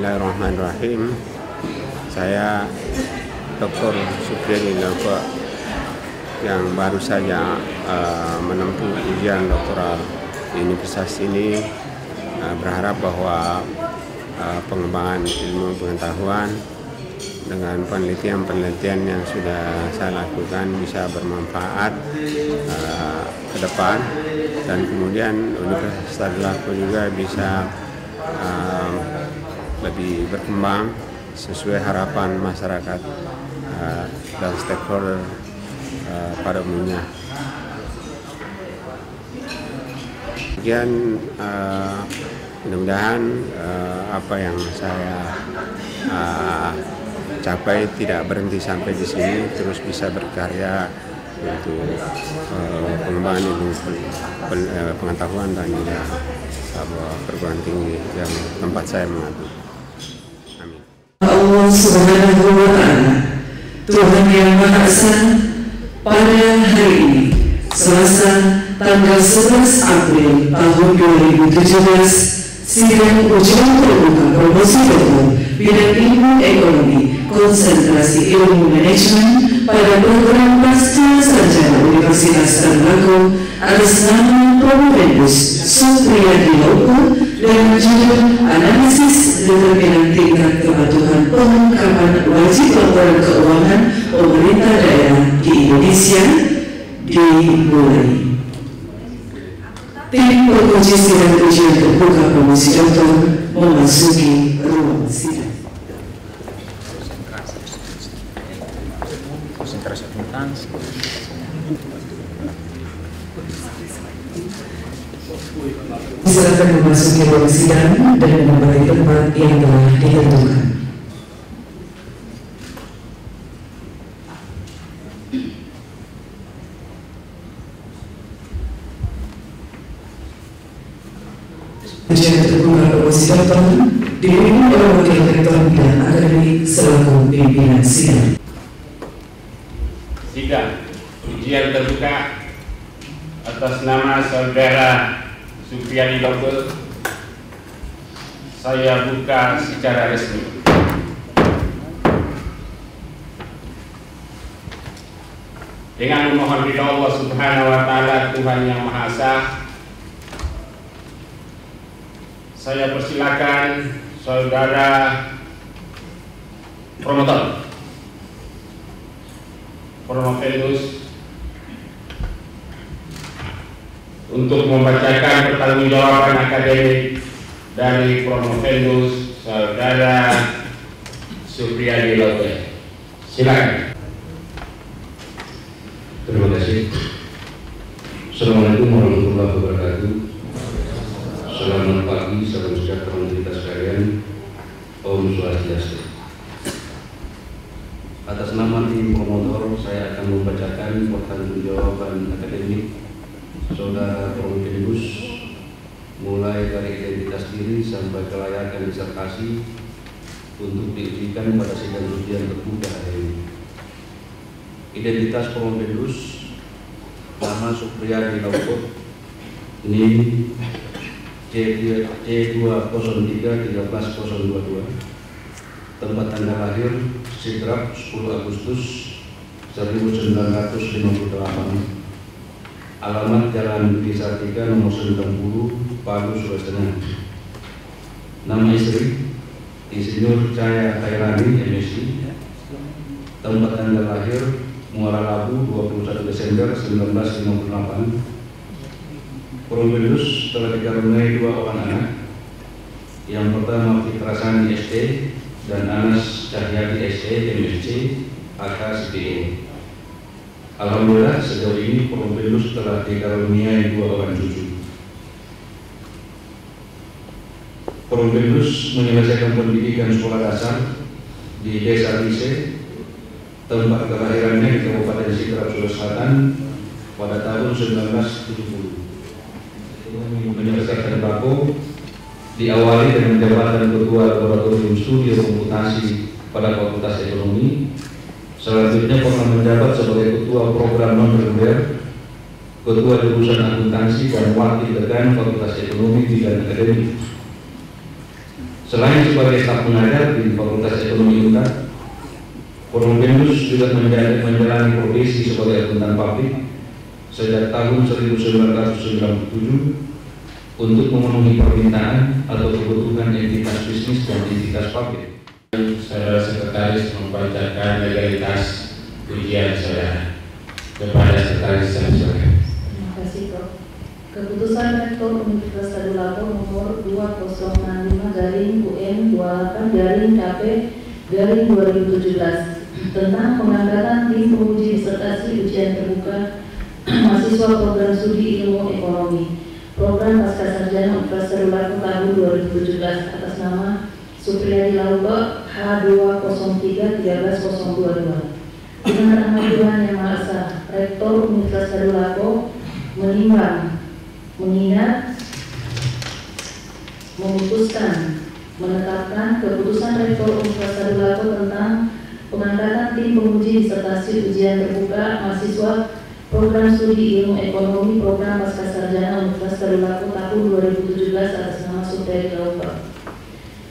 Bismillahirrahmanirrahim. Saya Dr. Supriyadi Lauko yang baru saja menempuh ujian doktoral di universitas ini, berharap bahwa pengembangan ilmu pengetahuan dengan penelitian-penelitian yang sudah saya lakukan bisa bermanfaat ke depan, dan kemudian Universitas Lauko juga bisa lebih berkembang sesuai harapan masyarakat dan stakeholder pada umumnya. Kemudian mudah-mudahan apa yang saya capai tidak berhenti sampai di sini, terus bisa berkarya untuk pengembangan ilmu pengetahuan dan juga perguruan tinggi yang tempat saya mengabdi. Amin. Allah Subhanahu wa Ta'ala, Tuhan yang Maha Esa, pada hari ini Selasa tanggal 11 April tahun 2017, sidang ujian terbuka promosi doktor bidang ilmu ekonomi konsentrasi ilmu manajemen pada program pasca sarjana Universitas Lauko atas nama Promovendus Supriyadi Lauko dan judul analisis determinan tingkat kepatuhan pengungkapan wajib laporan keuangan pemerintah daerah di Indonesia dimulai. Tim penguji sidang ujian terbuka promosi doktor memasuki ruang sidang. Silakan memasuki ruang sidang dan menempati tempat yang telah ditentukan. Ujian terbuka promosi doktor dipimpin oleh Wakil Rektor Bidang Akademik selaku pimpinan sidang. Sidang ujian terbuka atas nama saudara Supriyadi Lauko saya buka secara resmi. Dengan memohon ridha Allah Subhanahu wa Ta'ala, Tuhan yang Maha Esa, saya persilakan saudara Promovendus untuk membacakan pertanggungjawaban akademik dari Promovendus saudara Supriyadi Lauko. Silakan. Terima kasih. Assalamualaikum warahmatullahi wabarakatuh. Selamat pagi, salam sejahtera untuk kita sekalian. Om Swastiastu. Atas nama tim promotor, saya akan membacakan pertanggungjawaban akademik saudara Promovendus, mulai dari identitas diri sampai kelayakan disertasi untuk diujikan pada sidang ujian terbuka hari ini. Identitas Promovendus: nama Supriyadi Lauko, NIM C203-13022, tempat tanggal lahir Sidrap 10 Agustus 1958, alamat Jalan Budi Sartika nomor 90, Palu, Sulawesi Tengah. Nama istri Insinyur Cahaya Khairani, MSc, tempat tanggal lahir Muara Labu 21 Desember 1958. Promovendus telah dikaruniai 2 orang anak. Yang pertama Fitra Sani ST dan Anas Cahyati ST MSc AKSPE. Alhamdulillah sejauh ini Promovendus telah dikaruniai 2 orang cucu. Promovendus menyelesaikan pendidikan sekolah dasar di Desa Lise, tempat kelahirannya di Kabupaten Sidrap, Sulawesi Selatan, pada tahun 1970. Menyelesaikan bako diawali dengan jabatan Ketua Laboratorium Studi Komputasi pada Fakultas Ekonomi. Selanjutnya pernah menjabat sebagai Ketua Program Non-Reguler, Ketua Jurusan Akuntansi dan Wakil Dekan Fakultas Ekonomi Bidang Akademik. Selain sebagai staf pengajar di Fakultas Ekonomi UNAD, Purwokendus juga menjalani profesi sebagai akuntan publik sejak tahun 1997 untuk memenuhi permintaan atau kebutuhan entitas bisnis dan entitas publik. Saudara Sekretaris membacakan legalitas ujian saudara kepada Sekretaris Saudara. Terima kasih, Prof. Keputusan Rektor Universitas Tadulako nomor 2009-28-KP-2017 tentang pengangkatan tim penguji disertasi ujian terbuka mahasiswa program studi ilmu ekonomi program pascasarjana Universitas Tadulako tahun 2017 atas nama Supriyadi Lauba H203-13022. Dengan rahmat Tuhan Yang Maha Esa, Rektor Universitas Tadulako menimbang, mengingat, memutuskan, menetapkan keputusan Rektor Universitas Tadulako tentang pengangkatan tim penguji disertasi ujian terbuka mahasiswa program studi ilmu ekonomi program pascasarjana Universitas Tadulako tahun 2017 atas nama Supriyadi Lauba.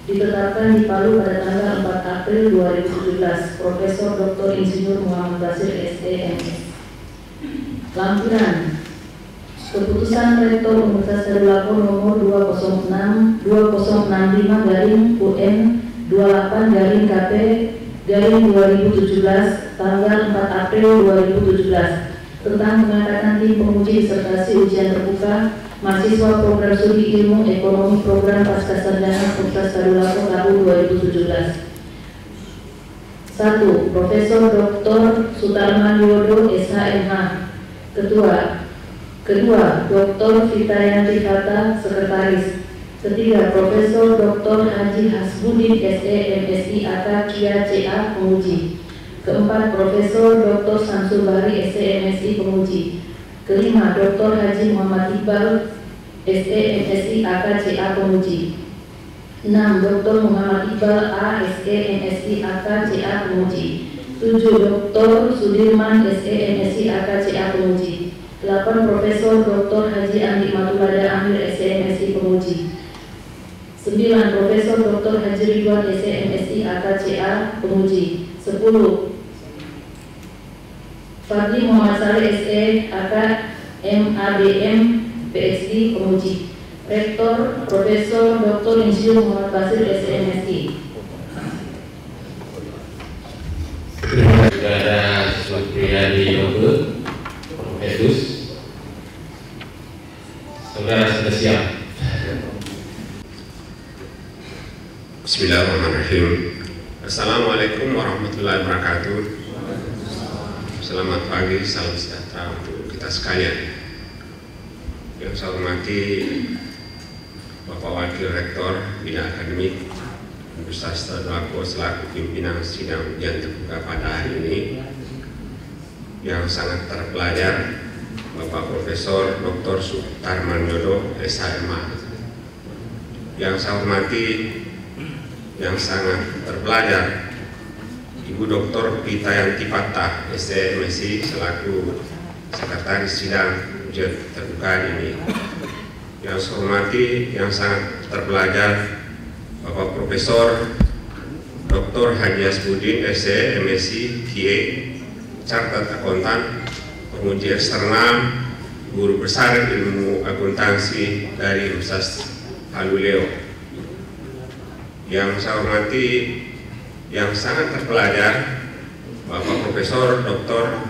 Ditetapkan di Palu pada tanggal 4 April 2017, Profesor Dr. Insinyur Muhammad Basir SE/MS. Lampiran Keputusan Rektor Universitas Tadulako nomor 2006-28-KP-2017 tanggal 4 April 2017 tentang pengangkatan tim penguji disertasi ujian terbuka mahasiswa program studi ilmu ekonomi program pascasarjana Universitas Tadulako tahun 2017. 1. Profesor Dr. Sutarman Yodo SHMH Ketua. Kedua, Dr. Fitayanti Fata Sekretaris. Ketiga, Profesor Dr. Haji Hasbudin SE/MSI AK Kia CA Penguji. Keempat, Profesor Dr. Samsul Bahri SE/MSI Penguji. Kelima, Dr. Haji Muhammad Iqbal SE/MSI AK CA Penguji. 6. Dr. Muhammad Iqbal A SE/MSI AK CA Penguji. 7. Dr. Sudirman SE/MSI AK CA Penguji. 8. Profesor Dr. Haji Andi Matulada Amir SE/MSI Penguji. 9. Profesor Dr. Haji Ridwan SE/MSI AK CA Penguji. 10. Fadli Muhammad Saleh SE AK MADM PhD Penguji. Rektor Profesor Dr. Insinyur Muhammad Basir SE/MSI. Saudara Supriyadi Lauba Profesor, saudara sudah siap. Bismillahirrahmanirrahim. Assalamualaikum warahmatullahi wabarakatuh. Selamat pagi, salam sejahtera untuk kita sekalian. Yang saya hormati Bapak Wakil Rektor Bidang Akademik Universitas Tadulako selaku pimpinan sidang ujian terbuka pada hari ini, yang sangat terpelajar Bapak Profesor Dr. Sutarman Yodo SHMH, yang saya hormati yang sangat terpelajar Ibu Dr. Fitayanti Fata SE/MSI selaku Sekretaris Sidang Ujian Terbuka ini, yang saya hormati yang sangat terpelajar Bapak Profesor Dr. Haji Hasbudin SE/MSI QA Chartered Akuntan, penguji eksternal, guru besar ilmu akuntansi dari Universitas Haluleo. Yang saya hormati yang sangat terpelajar Bapak Profesor Dr.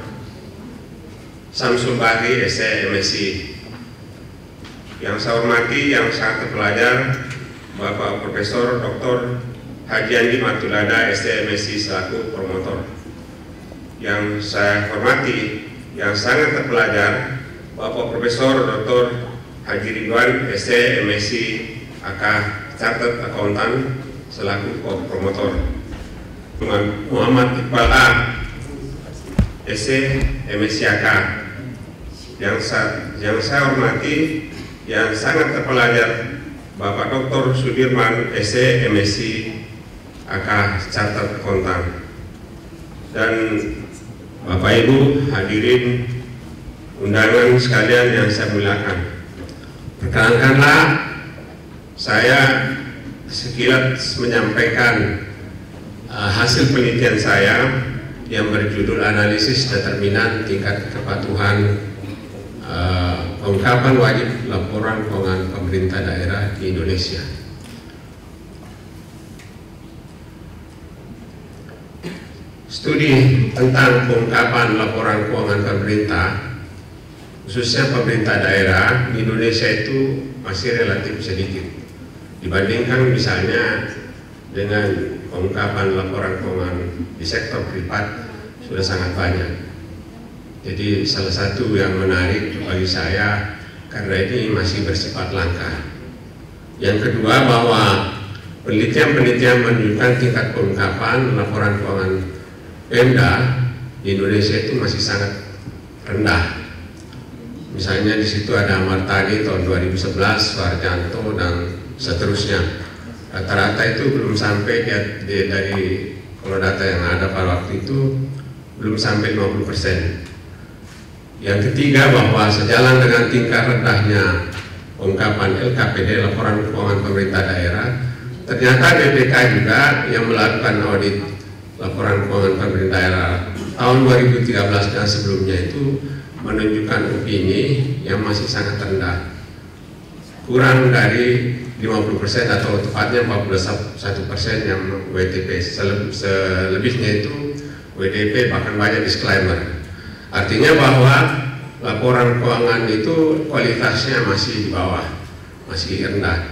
Samsul Bahri SE/MSI. Yang saya hormati yang sangat terpelajar Bapak Profesor Dr. Haji Andi Matulada SE/MSI selaku promotor. Yang saya hormati yang sangat terpelajar Bapak Profesor Dr. Haji Ridwan SE/MSI AK Chartered Accountant selaku promotor. Muhammad Iqbal A SE/MSI AK. Yang saya hormati yang sangat terpelajar Bapak Dr. Sudirman SE/MSI AK Chartered Accountant. Dan Bapak Ibu hadirin undangan sekalian yang saya muliakan, perkenankanlah saya sekilas menyampaikan hasil penelitian saya yang berjudul analisis determinan tingkat kepatuhan pengungkapan wajib laporan keuangan pemerintah daerah di Indonesia. Studi tentang pengungkapan laporan keuangan pemerintah, khususnya pemerintah daerah di Indonesia itu masih relatif sedikit dibandingkan misalnya dengan pengungkapan laporan keuangan di sektor privat sudah sangat banyak. Jadi salah satu yang menarik bagi saya karena ini masih bersifat langka. Yang kedua, bahwa penelitian-penelitian menunjukkan tingkat pengungkapan laporan keuangan Pemda di Indonesia itu masih sangat rendah. Misalnya di situ ada Martani tahun 2011, Suharjanto dan seterusnya. Rata-rata itu belum sampai dari kalau data yang ada pada waktu itu belum sampai 50%. Yang ketiga, bahwa sejalan dengan tingkat rendahnya pengungkapan LKPD laporan keuangan pemerintah daerah, ternyata BPK juga yang melakukan audit laporan keuangan pemerintah daerah tahun 2013 dan sebelumnya itu menunjukkan opini yang masih sangat rendah, kurang dari 50% atau tepatnya 41% yang WTP, selebihnya itu WTP, bahkan banyak disclaimer. Artinya bahwa laporan keuangan itu kualitasnya masih di bawah, masih rendah.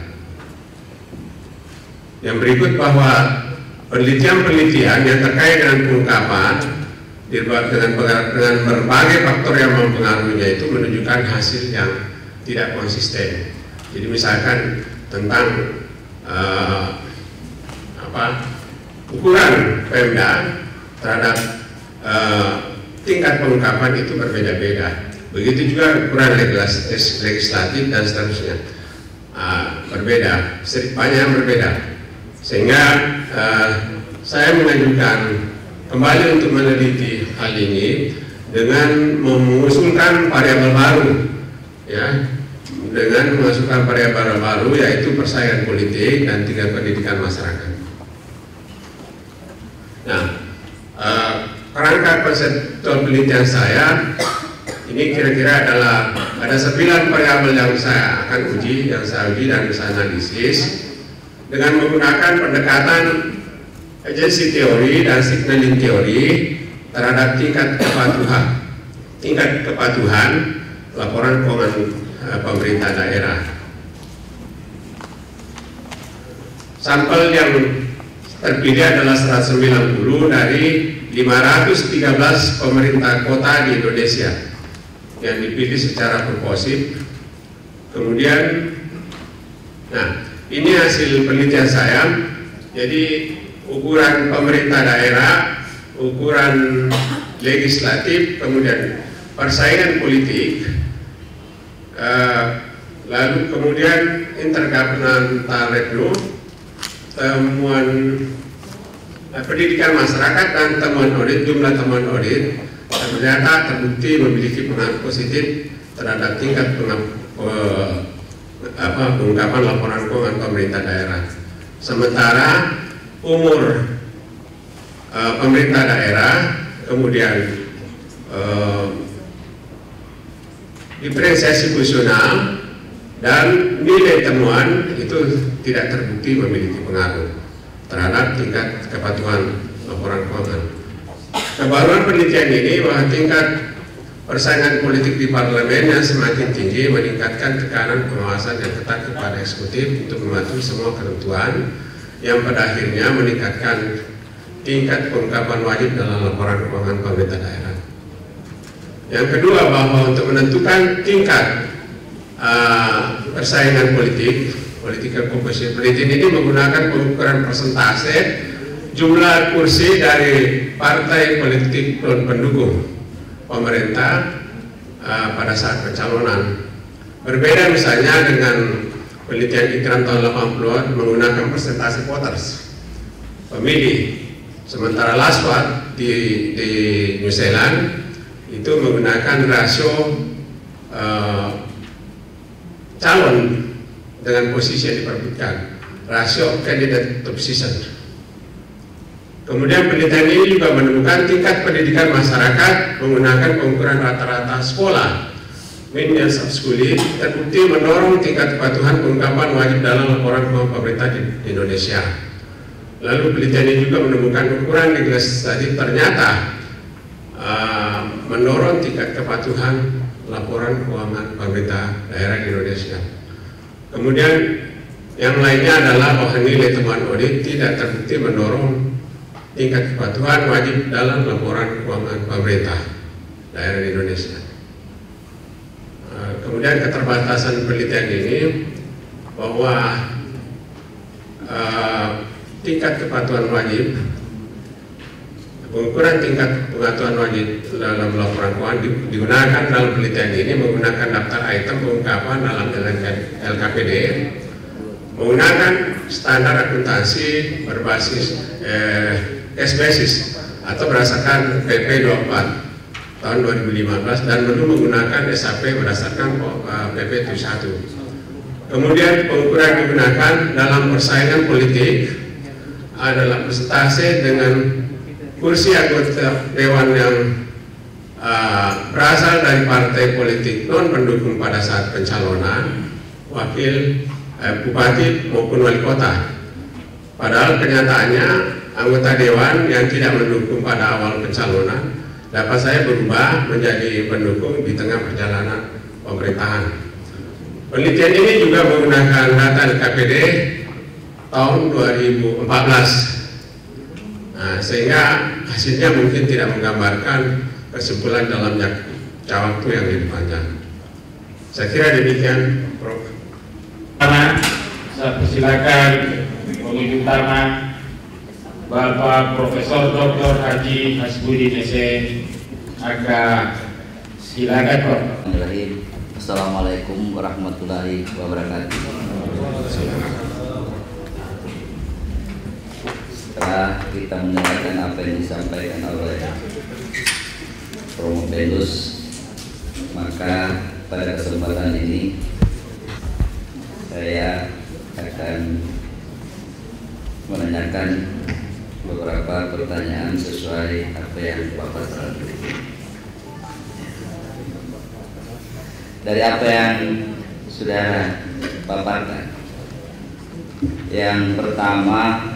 Yang berikut, bahwa penelitian-penelitian yang terkait dengan pengungkapan dengan berbagai faktor yang mempengaruhinya itu menunjukkan hasil yang tidak konsisten. Jadi misalkan tentang ukuran Pemda terhadap tingkat pengungkapan itu berbeda-beda. Begitu juga ukuran legislatif dan seterusnya berbeda, banyak yang berbeda. Sehingga saya mengajukan kembali untuk meneliti hal ini dengan mengusulkan variabel baru, ya, dengan memasukkan variabel baru yaitu persaingan politik dan tingkat pendidikan masyarakat. Nah, kerangka konseptual penelitian saya ini kira-kira adalah ada 9 variabel yang saya akan uji, yang saya uji dan saya analisis dengan menggunakan pendekatan agency teori dan signaling teori terhadap tingkat kepatuhan laporan keuangan pemerintah daerah. Sampel yang terpilih adalah 190 dari 513 pemerintah kota di Indonesia yang dipilih secara proportif. Kemudian, nah, ini hasil penelitian saya. Jadi ukuran pemerintah daerah, ukuran legislatif, kemudian persaingan politik, lalu kemudian intergovernmental review, temuan pendidikan masyarakat dan temuan audit, jumlah temuan audit, ternyata terbukti memiliki pengaruh positif terhadap tingkat pengungkapan laporan keuangan pemerintah daerah. Sementara umur pemerintah daerah, kemudian diferensiasi fungsional dan nilai temuan itu tidak terbukti memiliki pengaruh terhadap tingkat kepatuhan laporan keuangan. Kebaruan penelitian ini bahwa tingkat persaingan politik di parlemen yang semakin tinggi meningkatkan tekanan pengawasan yang ketat kepada eksekutif untuk mematuhi semua ketentuan yang pada akhirnya meningkatkan tingkat pengungkapan wajib dalam laporan keuangan pemerintah daerah. Yang kedua, bahwa untuk menentukan tingkat persaingan politik, political composition penelitian ini menggunakan pengukuran persentase jumlah kursi dari partai politik pendukung pemerintah pada saat pencalonan. Berbeda misalnya dengan penelitian Ikram tahun 80-an menggunakan persentase voters pemilih, sementara Laswat di New Zealand itu menggunakan rasio calon dengan posisi yang diperbutkan. rasio candidate to position. Kemudian penelitian ini juga menemukan tingkat pendidikan masyarakat menggunakan pengukuran rata-rata sekolah mean years of schooling terbukti mendorong tingkat kepatuhan pengungkapan wajib dalam laporan keuangan pemerintah di Indonesia. Lalu penelitian ini juga menemukan ukuran legislatif ternyata mendorong tingkat kepatuhan laporan keuangan pemerintah daerah di Indonesia. Kemudian yang lainnya adalah bahwa nilai temuan audit tidak terbukti mendorong tingkat kepatuhan wajib dalam laporan keuangan pemerintah daerah di Indonesia. Kemudian keterbatasan penelitian ini bahwa tingkat kepatuhan wajib, pengukuran tingkat kepatuhan wajib dalam laporan keuangan digunakan dalam penelitian ini menggunakan daftar item pengungkapan dalam LKPD, menggunakan standar akuntansi berbasis cash basis atau berdasarkan PP 24 tahun 2015 dan belum menggunakan SAP berdasarkan PP 71. Kemudian pengukuran digunakan dalam persaingan politik adalah persentase dengan kursi anggota dewan yang berasal dari partai politik non pendukung pada saat pencalonan wakil bupati maupun wali kota. Padahal kenyataannya anggota dewan yang tidak mendukung pada awal pencalonan dapat saya berubah menjadi pendukung di tengah perjalanan pemerintahan. Penelitian ini juga menggunakan data LKPD tahun 2014. Nah, sehingga hasilnya mungkin tidak menggambarkan kesimpulan dalam jangka waktu yang lebih panjang. Saya kira demikian, Prof. Saya persilakan pengunjung utama Bapak Profesor Dr. Haji Hasbudin S.E. Aga, silakan Prof. Assalamualaikum warahmatullahi wabarakatuh. Setelah kita mendengarkan apa yang disampaikan oleh Romo Bendus, maka pada kesempatan ini saya akan menanyakan beberapa pertanyaan sesuai apa yang Bapak sampaikan. Dari apa yang sudah paparkan, yang pertama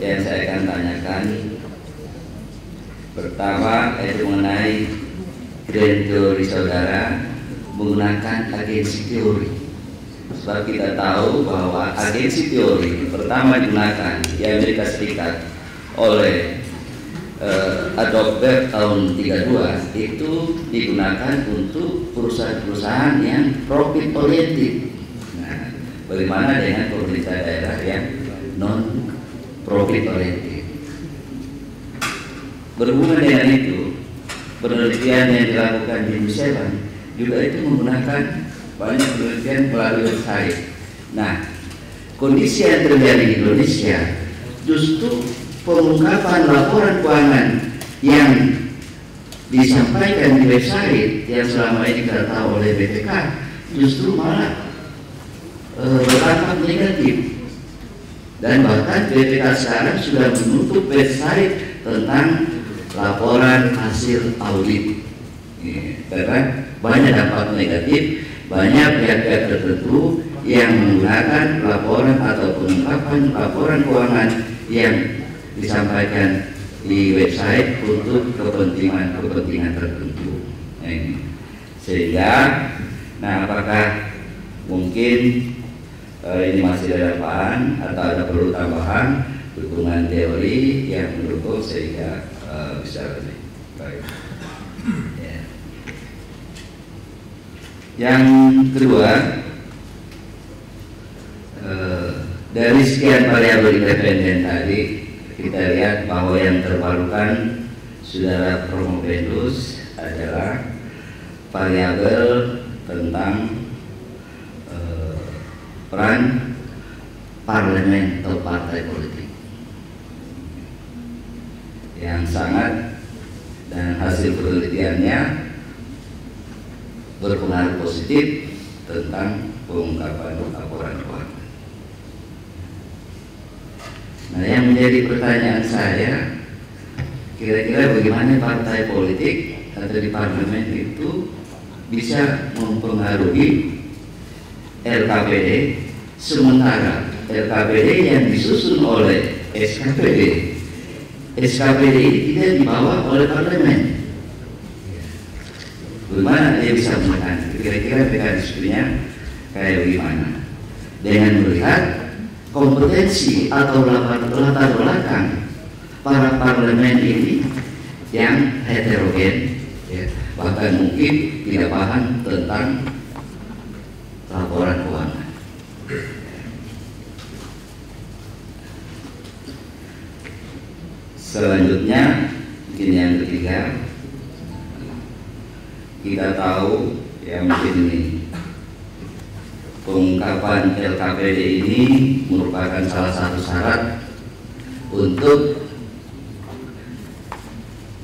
yang saya akan tanyakan pertama itu mengenai grand teori saudara menggunakan agensi teori. Sebab kita tahu bahwa agensi teori pertama digunakan di Amerika Serikat oleh Adolf Berg tahun 32 itu digunakan untuk perusahaan-perusahaan yang profit oriented. Nah, bagaimana dengan pemerintah daerah yang non profit oriented? Berhubungan dengan itu, penelitian yang dilakukan di New Zealand juga itu menggunakan banyak penelitian melalui website. Nah, kondisi yang terjadi di Indonesia justru pengungkapan laporan keuangan yang disampaikan di website yang selama ini kita tahu oleh BPK justru malah berdampak negatif. Dan bahkan BPK sekarang sudah menutup website tentang laporan hasil audit, karena banyak dampak negatif, banyak pihak-pihak tertentu yang menggunakan laporan atau pengungkapan laporan keuangan yang disampaikan di website untuk kepentingan tertentu. Sehingga, nah apakah mungkin ini masih relevan atau ada perlu tambahan dukungan teori yang mendukung sehingga bisa lebih baik. Ya. Yang kedua, dari sekian variabel independen tadi kita lihat bahwa yang terbarukan Saudara Romo Bendus adalah variabel tentang peran parlemen atau partai politik yang sangat, dan hasil penelitiannya berpengaruh positif tentang pengungkapan laporan keuangan. Nah, yang menjadi pertanyaan saya, kira-kira bagaimana partai politik atau di parlemen itu bisa mempengaruhi LKPD, sementara LKPD yang disusun oleh SKPD ini tidak dibawa oleh parlemen. Bagaimana dia bisa menekan? Kira-kira mekanismenya kayak bagaimana? Dengan melihat kompetensi atau latar belakang para parlemen ini yang heterogen, ya, bahkan mungkin tidak paham tentang laporan keuangan. Selanjutnya, mungkin yang ketiga, kita tahu yang mungkin ini pengungkapan LKPD ini merupakan salah satu syarat untuk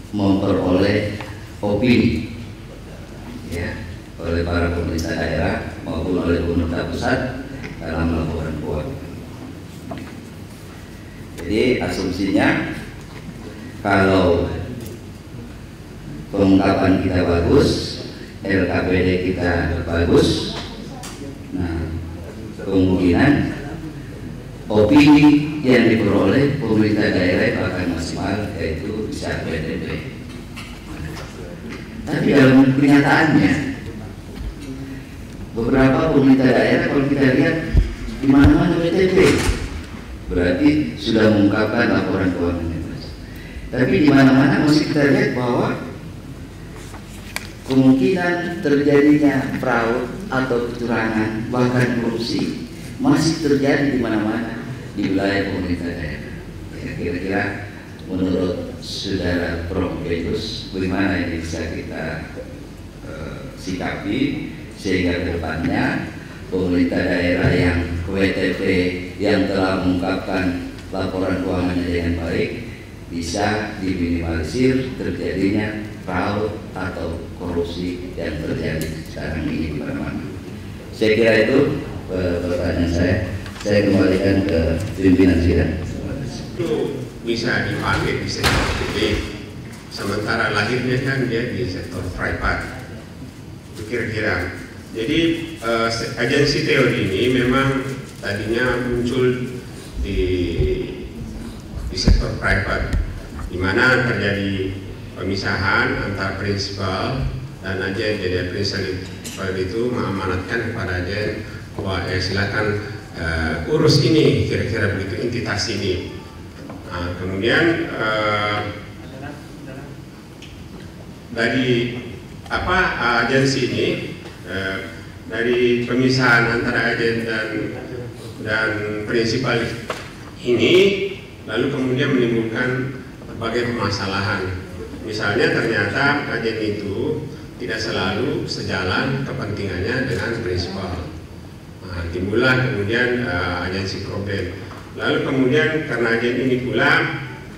memperoleh opini, ya, oleh para pemerintah daerah maupun oleh pemerintah pusat dalam laporan keuangan. Jadi asumsinya kalau pengungkapan kita bagus, LKPD kita bagus, nah kemungkinan opini yang diperoleh pemerintah daerah akan maksimal, yaitu bisa PDB. Tapi dalam kenyataannya, beberapa pemerintah daerah kalau kita lihat di mana-mana PDB, berarti sudah mengungkapkan laporan keuangan. Tapi di mana-mana masih kita lihat bahwa kemungkinan terjadinya fraud atau kecurangan bahkan korupsi masih terjadi di mana-mana di wilayah pemerintah daerah. Ya, kira-kira menurut Saudara Prof. Petrus, bagaimana ini bisa kita sikapi sehingga ke depannya pemerintah daerah yang WTP yang telah mengungkapkan laporan keuangannya dengan baik bisa diminimalisir terjadinya fraud atau korupsi yang terjadi sekarang ini di mana-mana. Saya kira itu pertanyaan saya. Saya kembalikan ke pimpinan sidang. Itu bisa dipakai di sektor publik, sementara lahirnya kan dia di sektor private. Kira-kira. Jadi agensi teori ini memang tadinya muncul di sektor private, di mana terjadi pemisahan antara prinsipal dan agen. Jadi prinsipal itu mengamanatkan kepada agen bahwa silakan urus ini, kira-kira begitu, entitas ini. Nah, kemudian dari agensi ini, dari pemisahan antara agen dan prinsipal ini, lalu kemudian menimbulkan berbagai permasalahan. Misalnya ternyata agen itu tidak selalu sejalan kepentingannya dengan prinsipal. Nah, timbullah kemudian agensi problem. Lalu kemudian karena agen ini pula,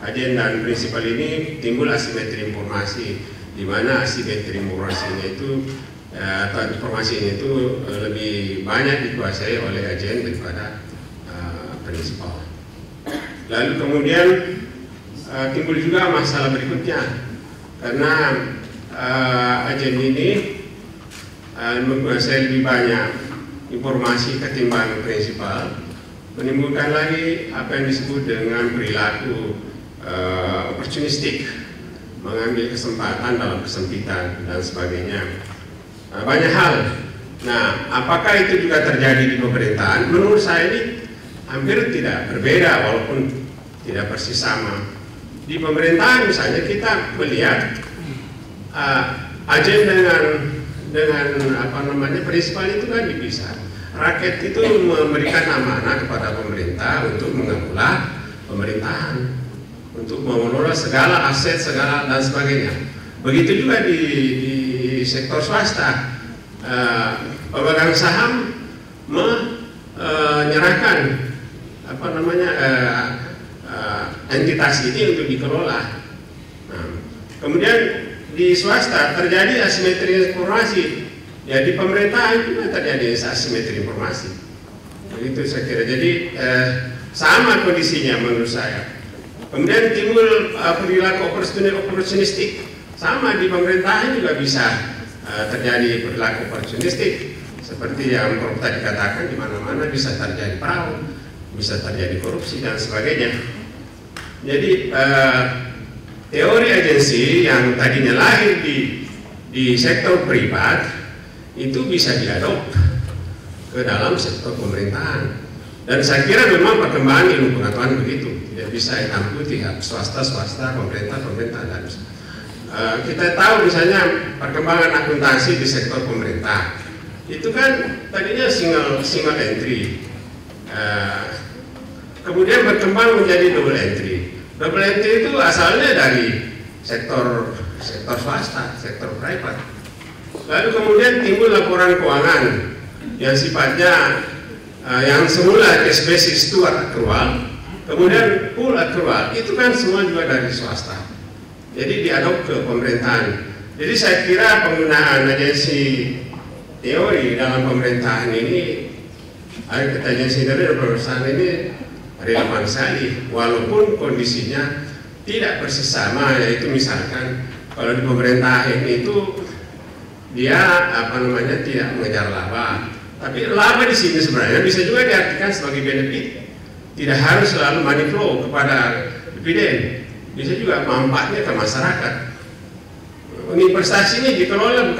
agen dan prinsipal ini timbul asimetri informasi, di mana asimetri informasinya itu atau informasi itu lebih banyak dikuasai oleh agen daripada prinsipal. Lalu kemudian timbul juga masalah berikutnya, karena agen ini menguasai lebih banyak informasi ketimbang prinsipal, menimbulkan lagi apa yang disebut dengan perilaku opportunistik, mengambil kesempatan dalam kesempitan dan sebagainya. Banyak hal. Nah, apakah itu juga terjadi di pemerintahan? Menurut saya ini hampir tidak berbeda, walaupun tidak persis sama. Di pemerintahan misalnya kita melihat agen dengan prinsipal itu kan dipisah. Rakyat itu memberikan amanah kepada pemerintah untuk mengelola pemerintahan, untuk mengelola segala aset, segala dan sebagainya. Begitu juga di sektor swasta, pemegang saham menyerahkan entitas ini untuk dikelola. Nah, kemudian di swasta terjadi asimetri informasi, ya di pemerintahan juga terjadi asimetri informasi. Begitu saya kira. Jadi sama kondisinya menurut saya. Kemudian timbul perilaku oportunistik, sama di pemerintahan juga bisa terjadi perilaku oportunistik, seperti yang Prof tadi katakan, di mana-mana bisa terjadi fraud, bisa terjadi korupsi dan sebagainya. Jadi teori agensi yang tadinya lahir di sektor privat itu bisa diadop ke dalam sektor pemerintahan. Dan saya kira memang perkembangan ilmu pengetahuan begitu, tidak bisa hitam putih, swasta, pemerintah. Dan kita tahu misalnya perkembangan akuntansi di sektor pemerintah itu kan tadinya single entry, kemudian berkembang menjadi double entry. Double entry itu asalnya dari sektor swasta, sektor private. Lalu kemudian timbul laporan keuangan yang sifatnya yang semula cash basis itu akrual, kemudian pool akrual, itu kan semua juga dari swasta. Jadi diadop ke pemerintahan. Jadi saya kira penggunaan agensi teori dalam pemerintahan ini, agensi teori dalam pemerintahan ini relevan sekali, walaupun kondisinya tidak persis sama, yaitu misalkan kalau di pemerintahan itu dia tidak mengejar laba. Tapi laba di sini sebenarnya bisa juga diartikan sebagai benefit. Tidak harus selalu money flow kepada dividen, bisa juga manfaatnya ke masyarakat. Investasi ini dikelola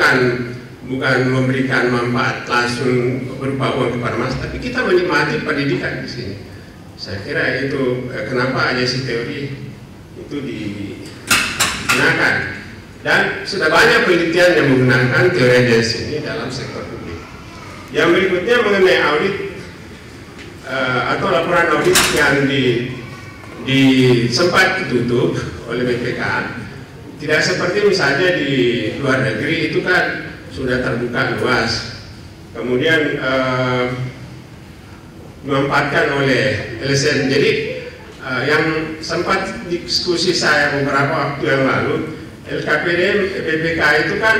bukan memberikan manfaat langsung berupa uang kepada masyarakat, tapi kita menikmati pendidikan di sini. Saya kira itu kenapa agensi teori itu digunakan. Dan sudah banyak penelitian yang menggunakan teori agensi ini dalam sektor publik. Yang berikutnya mengenai audit atau laporan audit yang sempat ditutup oleh BPK, tidak seperti misalnya di luar negeri itu kan sudah terbuka luas, kemudian dimanfaatkan oleh LSM. Jadi yang sempat diskusi saya beberapa waktu yang lalu, LKPD BPK itu kan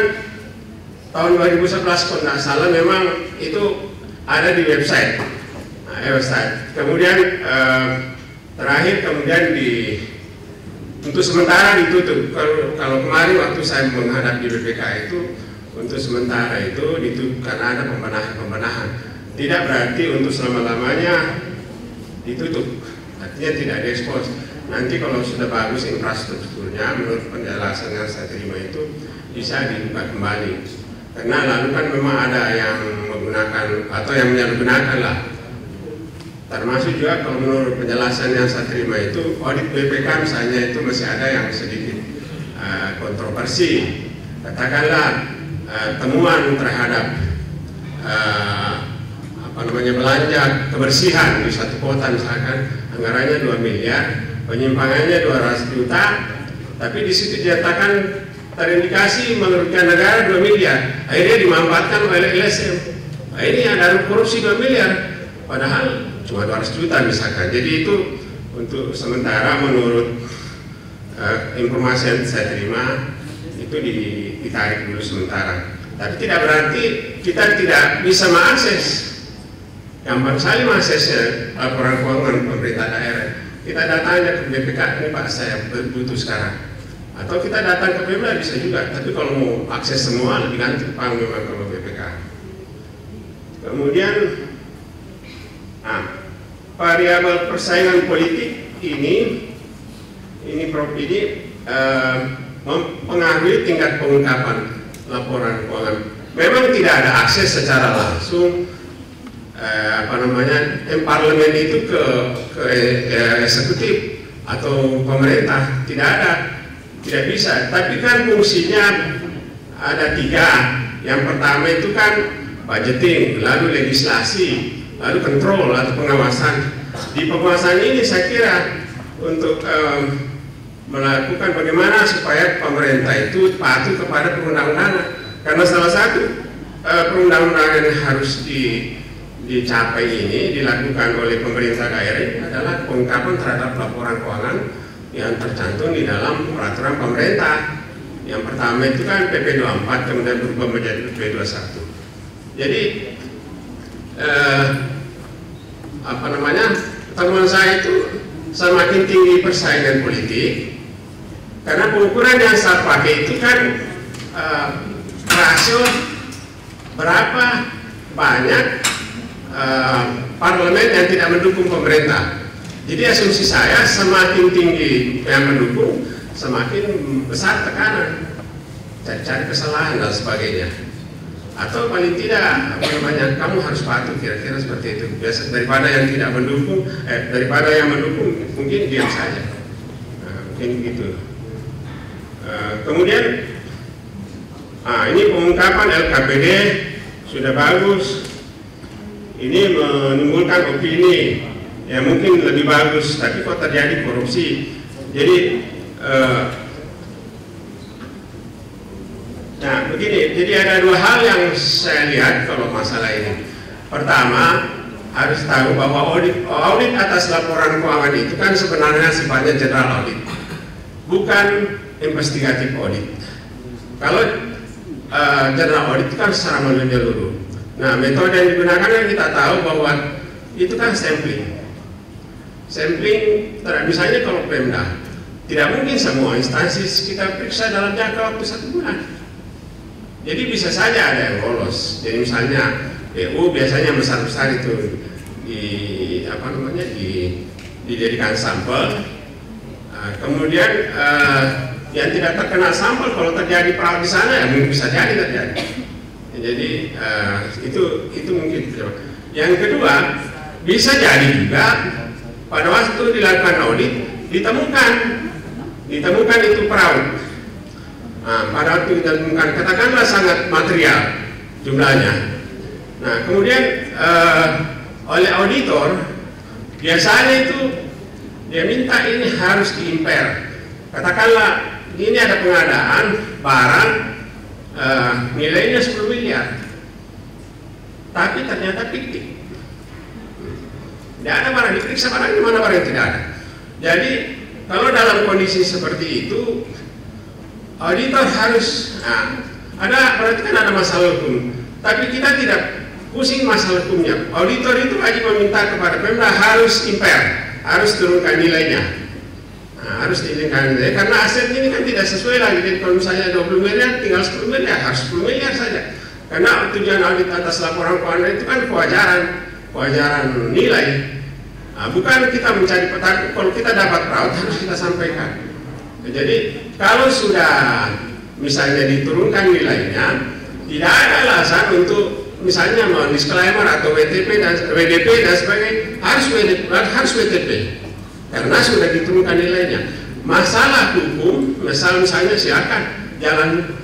tahun 2011 kalau tidak salah memang itu ada di website. Kemudian terakhir untuk sementara ditutup. Kalau kemarin waktu saya menghadap di BPK itu untuk sementara itu ditutup karena ada pembenahan. Tidak berarti untuk selama-lamanya ditutup. Artinya tidak diekspos. Nanti kalau sudah bagus infrastrukturnya, menurut penjelasan yang saya terima itu bisa dibuka kembali. Karena lalu kan memang ada yang menggunakan atau yang menyalahgunakan lah. Termasuk juga kalau menurut penjelasan yang saya terima itu audit BPK misalnya itu masih ada yang sedikit kontroversi. Katakanlah temuan terhadap belanja kebersihan di satu kota misalkan anggarannya 2 miliar, penyimpangannya 200 juta, tapi di situ dinyatakan terindikasi merugikan negara 2 miliar, akhirnya dimanfaatkan oleh LSM. Ini ada korupsi 2 miliar, padahal cuma 200 juta misalkan. Jadi itu untuk sementara menurut informasi yang saya terima itu ditarik dulu sementara. Tapi tidak berarti kita tidak bisa mengakses. Gampang sekali mengaksesnya laporan keuangan pemerintah daerah. Kita datangnya ke BPK, ini Pak saya butuh sekarang. Atau kita datang ke Pemda bisa juga, tapi kalau mau akses semua lebih gampang memang kalau BPK. Kemudian variabel persaingan politik ini Prof ini mempengaruhi tingkat pengungkapan laporan keuangan. Memang tidak ada akses secara langsung parlemen itu ke eksekutif atau pemerintah, tidak bisa. Tapi kan fungsinya ada 3. Yang pertama itu kan budgeting, lalu legislasi, lalu kontrol atau pengawasan. Di pengawasan ini saya kira untuk melakukan bagaimana supaya pemerintah itu patuh kepada perundang-undangan. Karena salah satu perundang-undangan yang harus dicapai ini dilakukan oleh pemerintah daerah adalah pengungkapan terhadap laporan keuangan yang tercantum di dalam peraturan pemerintah. Yang pertama itu kan PP 24 kemudian berubah menjadi PP 21. Jadi temuan saya itu semakin tinggi persaingan politik, karena pengukuran yang saya pakai itu kan rasio berapa banyak parlemen yang tidak mendukung pemerintah. Jadi asumsi saya semakin tinggi yang mendukung, semakin besar tekanan, cari-cari kesalahan dan sebagainya. Atau paling tidak kamu harus patuh, kira-kira seperti itu. Biasa daripada yang tidak mendukung, daripada yang mendukung mungkin diam saja. Mungkin gitu. Kemudian ini pengungkapan LKPD sudah bagus. Ini menimbulkan opini yang mungkin lebih bagus, tapi kok terjadi korupsi. Jadi nah begini, jadi ada dua hal yang saya lihat kalau masalah ini. Pertama, harus tahu bahwa audit atas laporan keuangan itu kan sebenarnya sifatnya general audit, bukan investigatif audit. Kalau general audit itu kan secara menyeluruh. Nah, metode yang digunakan kan kita tahu bahwa itu kan sampling. Sampling, misalnya kalau Pemda, tidak mungkin semua instansi kita periksa dalam jangka waktu 1 bulan. Jadi bisa saja ada yang lolos. Jadi misalnya PU biasanya besar-besar itu dijadikan sampel. Kemudian yang tidak terkena sampel kalau terjadi fraud di sana ya mungkin bisa jadi terjadi. Jadi itu mungkin. Yang kedua, bisa jadi juga pada waktu dilakukan audit ditemukan itu fraud. Nah, pada waktu ditemukan katakanlah sangat material jumlahnya. Nah, kemudian oleh auditor biasanya itu dia minta ini harus diimper. Katakanlah ini ada pengadaan barang nilainya 10 miliar, tapi ternyata fiktif. Tidak ada barang diperiksa, barang di mana barang yang tidak ada. Jadi kalau dalam kondisi seperti itu, auditor harus berarti kan ada masalah hukum, tapi kita tidak pusing masalah hukumnya. Auditor itu wajib meminta kepada Pemda harus imper, harus turunkan nilainya. Harus diinginkan karena aset ini kan tidak sesuai lagi. Jadi kalau misalnya 20 miliar tinggal 10 miliar, harus 10 miliar saja. Karena tujuan audit atas laporan keuangan itu kan kewajaran nilai. Bukan kita mencari petani. Kalau kita dapat fraud harus kita sampaikan. Jadi kalau sudah misalnya diturunkan nilainya, tidak ada alasan untuk misalnya disclaimer atau WDP dan sebagainya, harus WTP. Karena sudah diturunkan nilainya. Masalah hukum, misalnya silakan jalan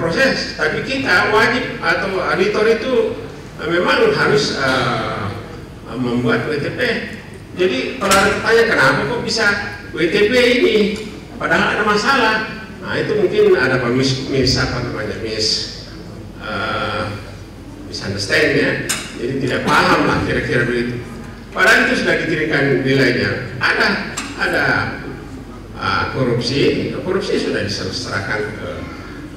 proses, tapi kita wajib atau auditor itu memang harus membuat WTP. Jadi kalau ada pertanyaan kenapa kok bisa WTP ini, padahal ada masalah. Nah itu mungkin ada misunderstand ya. Jadi tidak paham lah kira-kira begitu. Padahal itu sudah dikirimkan nilainya. Ada korupsi sudah diserahkan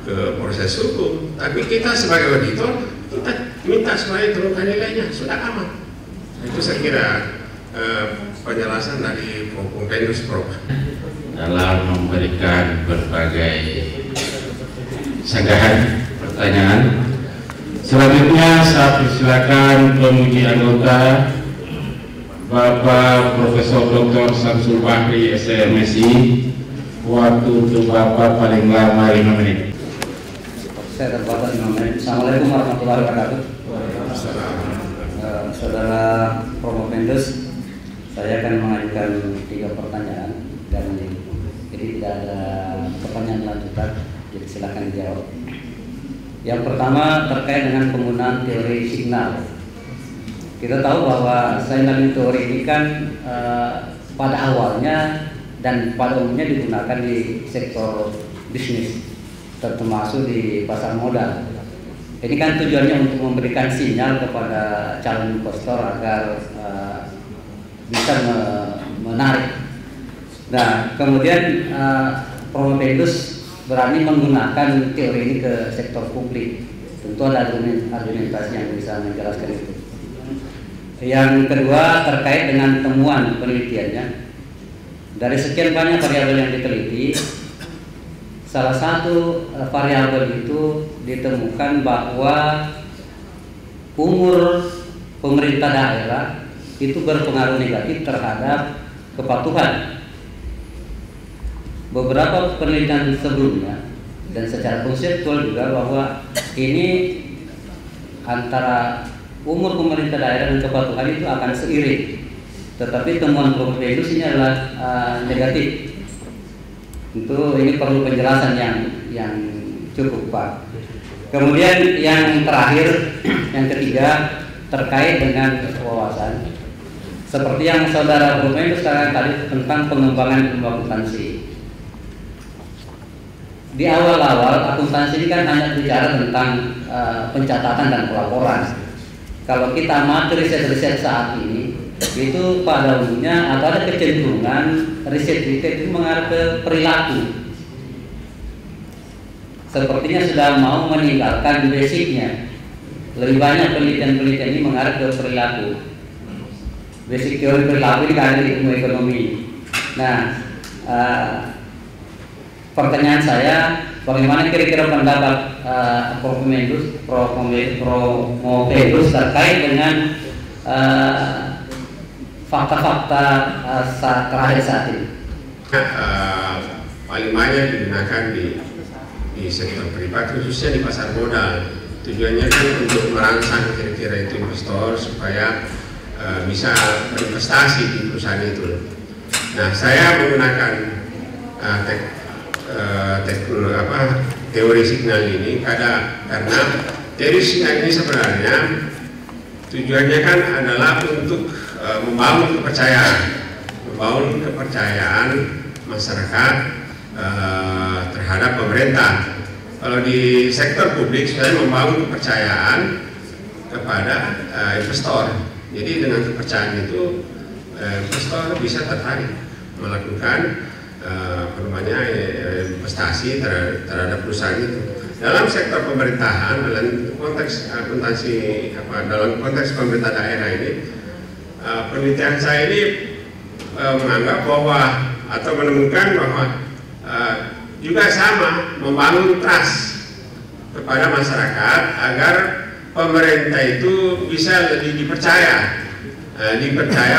ke proses hukum. Tapi kita sebagai auditor kita minta supaya turunkan nilainya, sudah aman. Itu saya kira penjelasan dari Bung Pendus Prof. Dalam memberikan berbagai sanggahan pertanyaan. Selanjutnya saya persilakan pemuji anggota Bapak Profesor Dr. Samsul Bahri SMSI. Waktu untuk Bapak paling lama 5 menit. Saya terbatas 5 menit. Assalamualaikum warahmatullahi wabarakatuh. Saudara Prof. Pendus, saya akan mengajukan 3 pertanyaan dan jadi tidak ada pertanyaan lanjutan, jadi silakan dijawab. Yang pertama terkait dengan penggunaan teori signal. Kita tahu bahwa signaling teori ini kan pada awalnya dan pada umumnya digunakan di sektor bisnis, termasuk di pasar modal. Ini kan tujuannya untuk memberikan sinyal kepada calon investor agar bisa menarik. Nah, kemudian Prof. Pendus berani menggunakan teori ini ke sektor publik. Tentu ada argumentasi yang bisa menjelaskan itu. Yang kedua terkait dengan temuan penelitiannya. Dari sekian banyak variabel yang diteliti, salah satu variabel itu ditemukan bahwa umur pemerintah daerah itu berpengaruh negatif terhadap kepatuhan. Beberapa penelitian sebelumnya dan secara konseptual juga bahwa ini antara umur pemerintah daerah dan kepatuhan itu akan seiring, tetapi temuan Profesor ini adalah negatif. Tentu ini perlu penjelasan yang cukup Pak. Kemudian yang terakhir, yang ketiga terkait dengan wawasan. Seperti yang saudara Profesor sekarang tadi tentang pengembangan ilmu akuntansi. Di awal-awal akuntansi ini kan hanya bicara tentang pencatatan dan pelaporan. Kalau kita amati riset-riset saat ini, itu pada umumnya atau ada kecenderungan riset itu mengarah ke perilaku. Sepertinya sudah mau meninggalkan basicnya. Lebih banyak penelitian-penelitian ini mengarah ke perilaku. Basic teori perilaku ini kan di ilmu ekonomi. Nah, pertanyaan saya, bagaimana kira-kira pendapat Prof. Mendus terkait dengan fakta-fakta terakhir saat ini? Paling banyak digunakan di sektor privat, khususnya di pasar modal. Tujuannya kan untuk merangsang kira-kira itu investor supaya bisa berinvestasi di perusahaan itu. Nah, saya menggunakan teori signal ini karena teori signal ini sebenarnya tujuannya kan adalah untuk membangun kepercayaan masyarakat terhadap pemerintah. Kalau di sektor publik sebenarnya membangun kepercayaan kepada investor. Jadi dengan kepercayaan itu investor bisa tertarik melakukan investasi terhadap perusahaan itu. Dalam sektor pemerintahan, dalam konteks akuntansi dalam konteks pemerintah daerah ini, penelitian saya ini menganggap bahwa atau menemukan bahwa juga sama membangun trust kepada masyarakat agar pemerintah itu bisa lebih dipercaya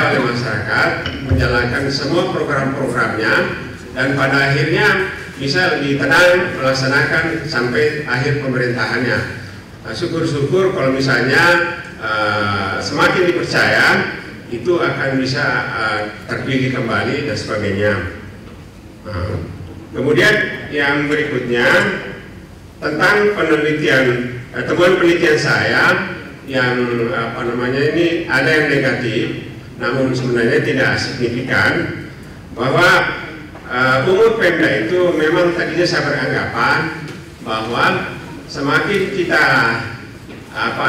oleh masyarakat menjalankan semua program-programnya dan pada akhirnya bisa lebih tenang melaksanakan sampai akhir pemerintahannya. Syukur-syukur kalau misalnya semakin dipercaya itu akan bisa terpilih kembali dan sebagainya. Kemudian yang berikutnya tentang penelitian, temuan penelitian saya yang ini ada yang negatif, namun sebenarnya tidak signifikan, bahwa umur Pemda itu memang tadinya saya beranggapan bahwa semakin kita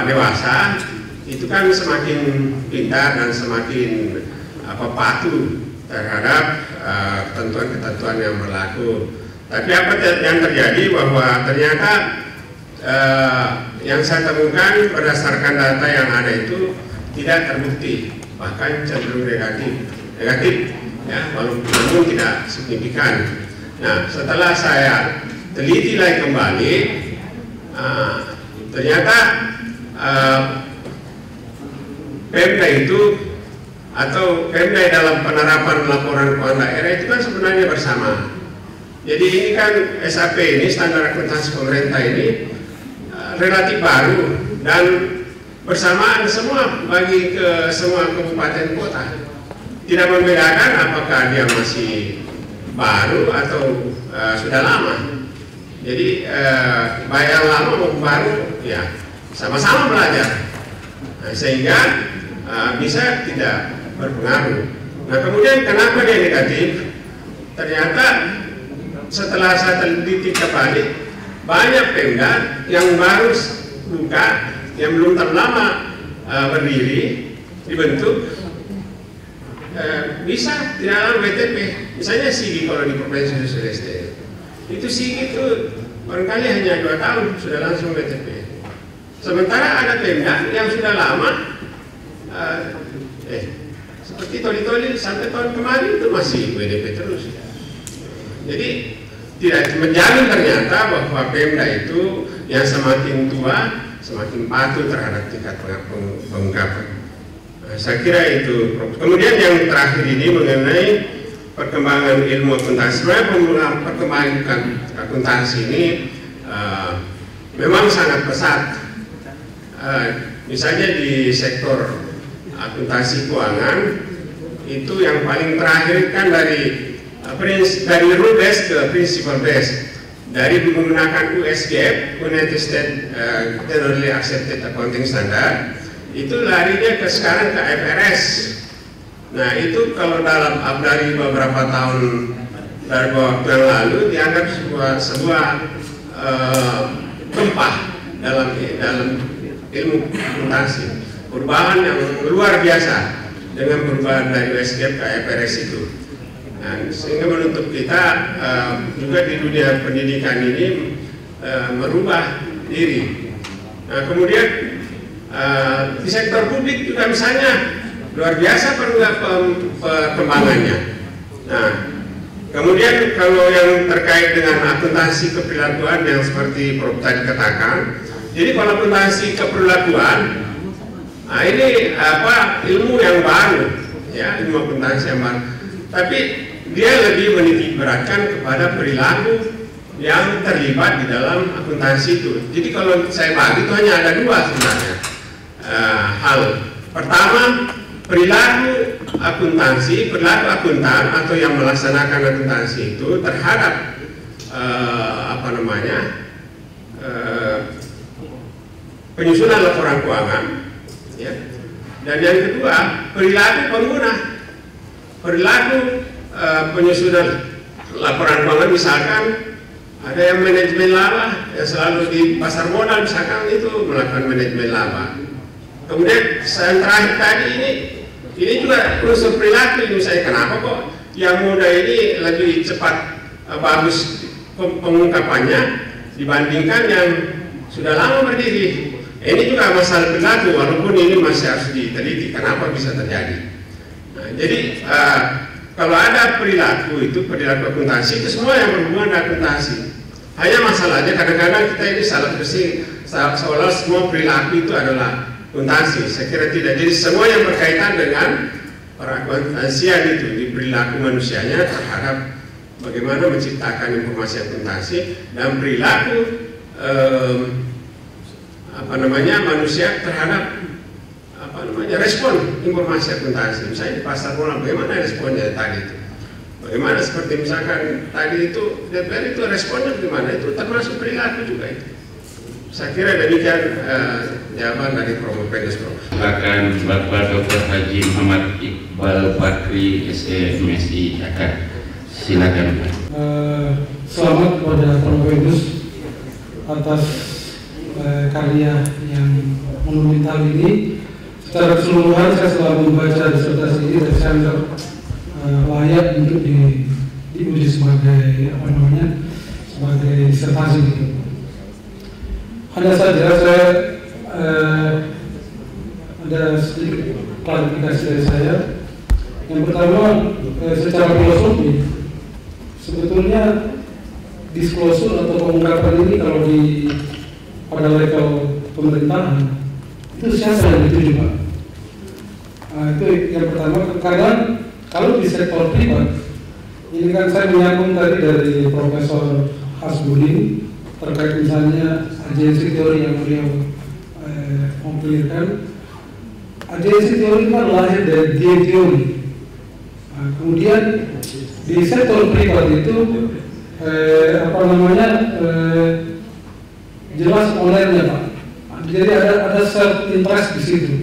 dewasa itu kan semakin pintar dan semakin patuh terhadap ketentuan-ketentuan yang berlaku. Tapi apa yang terjadi bahwa ternyata yang saya temukan berdasarkan data yang ada itu tidak terbukti, bahkan cenderung negatif ya, walaupun tidak signifikan. Nah, setelah saya teliti lagi kembali, ternyata Pemda itu atau Pemda dalam penerapan laporan keuangan daerah itu kan sebenarnya bersama. Jadi ini kan SAP ini, standar akuntansi pemerintah ini relatif baru dan bersamaan semua bagi ke semua kabupaten kota. Tidak membedakan apakah dia masih baru atau sudah lama. Jadi baik yang lama maupun baru ya sama-sama belajar. Nah, sehingga bisa tidak berpengaruh. Nah, kemudian kenapa dia negatif? Ternyata setelah saya teliti kembali, banyak Pemda yang baru buka, yang belum terlalu lama berdiri, dibentuk, bisa di dalam BTP. Misalnya SIGI kalau di Provinsi Sulawesi, itu SIGI itu barangkali hanya 2 tahun sudah langsung BTP. Sementara ada Pemda yang sudah lama Seperti toli-toli sampai tahun kemarin itu masih WDP terus. Jadi tidak menjamin ternyata bahwa Pemda itu yang semakin tua semakin patuh terhadap tingkat pengungkapan. Saya kira itu. Kemudian yang terakhir ini mengenai perkembangan ilmu akuntansi. Sebenarnya perkembangan akuntansi ini memang sangat pesat. Misalnya di sektor akuntansi keuangan itu yang paling terakhir kan dari rule base ke principle base, dari menggunakan USGAP, United States Generally Accepted Accounting Standard, itu larinya ke sekarang ke IFRS. Nah itu kalau dari beberapa tahun dari waktu yang lalu dianggap sebuah gempah dalam ilmu akuntansi. Perubahan yang luar biasa dengan perubahan dari USGAP ke IFRS itu. Nah, sehingga menuntut kita juga di dunia pendidikan ini merubah diri. Nah, kemudian di sektor publik juga misalnya luar biasa perkembangannya. Nah, kemudian kalau yang terkait dengan akuntansi keperilakuan yang seperti Prof tadi katakan, jadi kalau akuntansi keperilakuan, nah ini ilmu yang baru, ya, ilmu akuntansi yang baru. Tapi dia lebih menitik beratkan kepada perilaku yang terlibat di dalam akuntansi itu. Jadi kalau saya bagi itu hanya ada dua sebenarnya hal. Pertama, perilaku akuntansi, perilaku akuntan atau yang melaksanakan akuntansi itu terhadap penyusunan laporan keuangan. Ya. Dan yang kedua, perilaku pengguna, perilaku penyusunan laporan keuangan. Misalkan ada yang manajemen laba, yang selalu di pasar modal misalkan itu melakukan manajemen laba. Kemudian yang terakhir tadi ini juga unsur perilaku. Misalnya kenapa kok yang muda ini lebih cepat bagus pengungkapannya dibandingkan yang sudah lama berdiri. Ini juga masalah perilaku, walaupun ini masih harus diteliti kenapa bisa terjadi. Nah, jadi kalau ada perilaku itu perilaku akuntansi itu semua yang berhubungan dengan akuntansi. Hanya masalahnya kadang-kadang kita ini salah bersih seolah semua perilaku itu adalah akuntansi. Saya kira tidak. Jadi semua yang berkaitan dengan perakuntansian itu di perilaku manusianya terhadap bagaimana menciptakan informasi akuntansi dan perilaku manusia terhadap respon informasi akuntansi. Misalnya di pasar modal bagaimana responnya tadi itu, bagaimana seperti misalkan tadi itu DPR itu responnya bagaimana, itu termasuk perilaku juga itu. Saya kira demikian jawaban dari Prof. Pendus. Silakan Bapak Dr. Haji Muhammad Iqbal Bakri SMSI Jakarta. Silakan Pak. Selamat kepada Prof. Pendus atas karya yang monumental ini. Secara keseluruhan saya selalu membaca disertasi ini dan saya anggap layak untuk diuji sebagai sebagai disertasi gitu. Hanya saja saya ada sedikit klarifikasi dari saya. Yang pertama, secara filosofi sebetulnya disclosure atau pengungkapan ini kalau pada level pemerintahan itu siapa yang dituju, Pak? Itu yang pertama. Kadang kalau di sektor privat, ini kan saya menyambung tadi dari Profesor Hasbudin terkait misalnya agensi teori yang beliau mempilihkan. Agensi teori kan lahir dari game teori. Kemudian di sektor privat itu jelas ownernya, Pak. Jadi ada self interest di situ.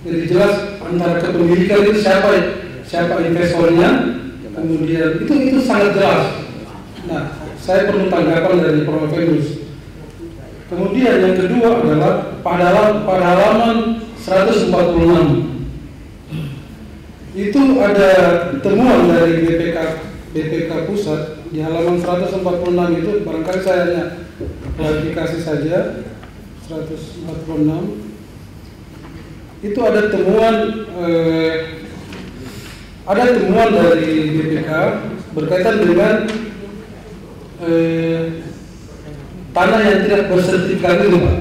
Jadi jelas antara kepemilikan itu siapa investornya, kemudian itu sangat jelas. Nah, saya perlu tanggapan dari Prof. Pendus. Kemudian yang kedua adalah pada halaman 146 itu ada temuan dari BPK Pusat di halaman 146 itu, barangkali saya hanya klarifikasi saja. 146 itu ada temuan ada temuan dari BPK berkaitan dengan tanah yang tidak bersertifikat itu, Pak.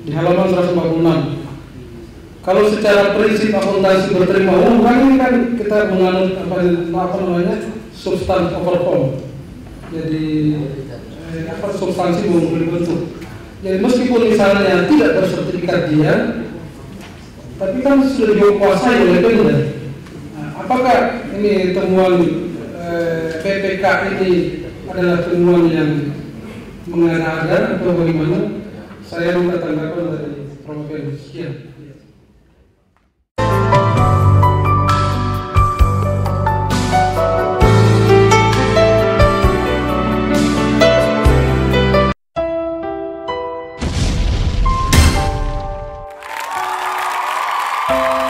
Di halaman 146. Kalau secara prinsip akuntansi berterima uang, kan ini kan kita menganut apa namanya substansi overform. Jadi substansi mengubah bentuk. Jadi meskipun misalnya tidak bersertifikat dia, tapi kan sudah dikuasai oleh Pemda. Nah, apakah ini temuan PPK ini adalah temuan yang mengada-ada atau bagaimana? Saya minta tanggapan dari Prof. Sekian. you.